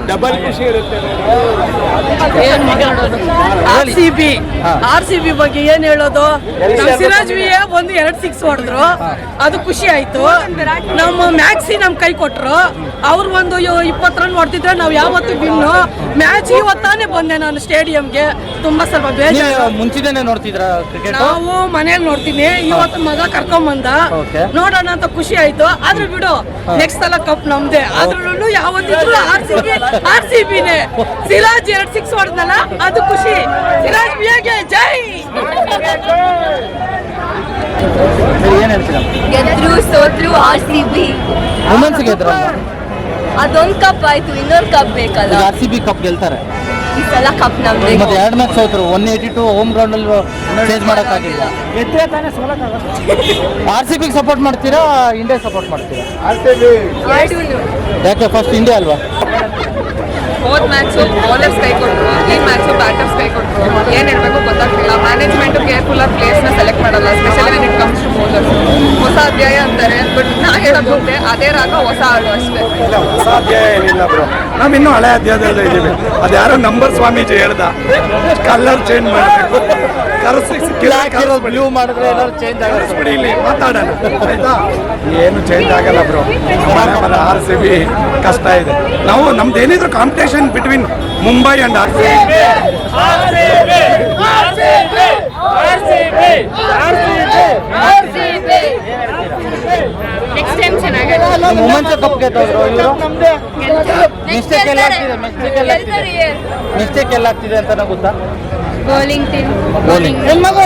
Double ಖುಷಿ ಇರುತ್ತೆ. ಏನ್ ಮಾತಾಡೋದು? ಆರ್ ಸಿ ಬಿ ಬಗ್ಗೆ ಏನ್ ಹೇಳೋದು? ನಮ್ ಸಿರಾಜ್ ವಿಯೇ ಒಂದು 2 6 ಹೊಡೆದ್ರು, ಅದು ಖುಷಿ ಆಯ್ತು. ನಮ್ಮ ಮ್ಯಾಕ್ಸಿ ನಮ್ ಕೈ ಕೊಟ್ರು, ಅವ್ರು ಒಂದು 20 ರನ್ ಹೊಡ್ತಿದ್ರೆ ನಾವು ಯಾವತ್ತು ಬಿನ್ನು. ಮ್ಯಾಚ್ ಇವತ್ತಾನೆ ಬಂದೆ ನಾನು ಸ್ಟೇಡಿಯಂಗೆ, ತುಂಬಾ ಸ್ವಲ್ಪ ಬೇಜಾರು. ಮುಂಚಿನೇ ನೋಡ್ತಿದ್ರ ಕ್ರಿಕೆಟ್? ನಾವು ಮನೇಲಿ ನೋಡ್ತೀನಿ, ಇವತ್ತು ಮಗ ಕರ್ಕೊಂಡ್ ಬಂದ, ನೋಡೋಣ ಅಂತ ಖುಷಿ ಆಯ್ತು. ಆದ್ರೆ ಬಿಡು, ನೆಕ್ಸ್ಟ್ ಸಲ ಕಪ್ ನಮ್ದೆ. ಆದ್ರೂ ಯಾವತ್ತಿದ್ರು ಆರ್ ಸಿ ಬಿನೇ. ಸಿರಾಜ್ 2 6 ಹೊಡೆದ್ನಲ್ಲ, ಅದು ಖುಷಿ. ಸಿರಾಜ್ ಬಿಯಾಗೆ ಜೈ. ಏನ್ ಹೇಳ್ತೀರಾ? ಗೆದ್ರು ಸೋತ್ರು ಆರ್ ಸಿ ಬಿ. ವುಮೆನ್ಸ್ ಗೆದ್ರ, ಅದೊಂದ್ ಕಪ್ ಆಯ್ತು, ಇನ್ನೊಂದ್ ಕಪ್ ಬೇಕಲ್ಲ. ಆರ್ ಸಿ ಬಿ ಕಪ್ ಗೆಲ್ತಾರೆ ಈ ಸಲ ಕಪ್ ನಮ್ದೆ. ಮತ್ತೆ 2 ಮ್ಯಾಚ್ ಸೋತ್ರು, 182 ಹೋಮ್ ಗ್ರೌಂಡ್ ಅಲ್ಲಿ ಚೇಂಜ್ ಮಾಡಕ್ಕಾಗಿಲ್ಲ. ಆರ್ ಸಿ ಬಿ ಸಪೋರ್ಟ್ ಮಾಡ್ತೀರಾ ಇಂಡಿಯಾ ಸಪೋರ್ಟ್ ಮಾಡ್ತೀರಾ? ಯಾಕೆ ಫಸ್ಟ್ ಇಂಡಿಯಾ ಅಲ್ವಾ? ಹೋದ ಮ್ಯಾಚು ಬೌಲರ್ಸ್ ಕೈ ಕೊಟ್ಟರು, ಈ ಮ್ಯಾಚು ಬ್ಯಾಟರ್ಸ್ ಕೈ ಕೊಟ್ಟರು. ಏನು ಹೇಳಬೇಕು ಗೊತ್ತಾಗ್ತಿಲ್ಲ. ಮ್ಯಾನೇಜ್ಮೆಂಟು ಕೇರ್ಫುಲ್ ಆಗಿ ಪ್ಲೇಸ್ನ ಸೆಲೆಕ್ಟ್ ಮಾಡಲ್ಲ, specially when it comes to bowlers. ಹೊಸ ಅಧ್ಯಾಯ ಅಂತಾರೆ, ಬಟ್ ನಾ ಹೇಳೋದು ಮುಂದೆ ಅದೇ ರಾಗ ಹೊಸ ಹಾಡು ಅಷ್ಟೇ. ಹೊಸ ಅಧ್ಯಾಯ ಏನಿಲ್ಲ ಬ್ರೋ, ನಾವು ಇನ್ನೂ ಹಳೆ ಅಧ್ಯಾಯದಲ್ಲೇ ಇದ್ದೀವಿ. ಅದು ಯಾರೋ ನಂಬರ್ ಸ್ವಾಮೀಜಿ ಹೇಳ್ದ, ಕಲರ್ ಚೇಂಜ್ ಮಾಡಬೇಕು, ಬ್ಲೂ ಮಾಡಿದ್ರೆ ಏನಾದ್ರು ಚೇಂಜ್ ಕರೆಸ್ಬಿಡಿ, ಇಲ್ಲಿ ಮಾತಾಡೋಣ ಆಯ್ತಾ? ಏನು ಚೇಂಜ್ ಆಗಲ್ಲ ಬ್ರೋ. ಆರ್ ಸಿ ಬಿ ಕಷ್ಟ ಇದೆ. ನಾವು ನಮ್ದು ಏನಿದ್ರು competition between Mumbai and R C B. Next time ಚೆನ್ನಾಗಿದೆ. ವುಮೆನ್ಸ್ ಕಪ್ ಗೆದ್ದೋದ್ರು ಇವರು. ಮಿಸ್ಟೇಕ್ ಎಲ್ಲ ಆಗ್ತಿದೆ ಅಂತ ಗೊತ್ತಾ? ಬೌಲಿಂಗ್ ಟೀಮ್ ಬೌಲಿಂಗ್ ಹೆಣ್ಮಗು